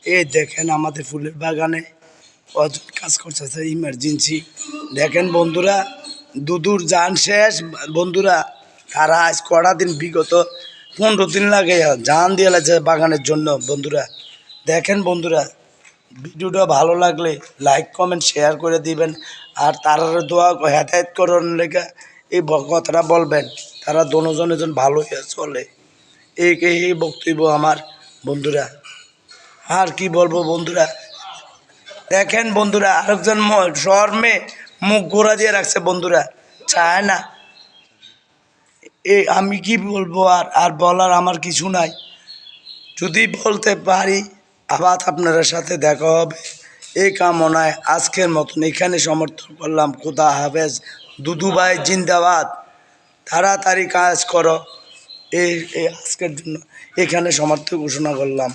এই দেখেন আমাদের ফুলের বাগানে কজন কাজ করতেছে ইমার্জেন্সি। দেখেন বন্ধুরা, দুধুর যান শেষ বন্ধুরা। তারা আজ কটা দিন বিগত 15 দিন লাগে জান দিয়ে লাগছে বাগানের জন্য বন্ধুরা। দেখেন বন্ধুরা, ভিডিওটা ভালো লাগলে লাইক কমেন্ট শেয়ার করে দিবেন। আর তারা দোয়া হেদায়ত করার লেগে এই কথাটা বলবেন, তারা দোনোজনে যেন ভালো হয়ে চলে। এই বক্তব্য আমার বন্ধুরা। আর কি বলবো বন্ধুরা, দেখেন বন্ধুরা আরেকজন শর্মে মুখ গোড়া দিয়ে রাখছে বন্ধুরা, চায় না। আমি কি বলবো, আর আর বলার আমার কিছু নাই। যদি বলতে পারি আবার আপনাদের সাথে দেখা হবে এই কামনায় আজকের মতন এখানে সমর্থন করলাম। খোদা হাফেজ। দুদু ভাই জিন্দাবাদ। তাড়াতাড়ি কাজ করো। এই আজকের জন্য এখানে সমর্থন ঘোষণা করলাম।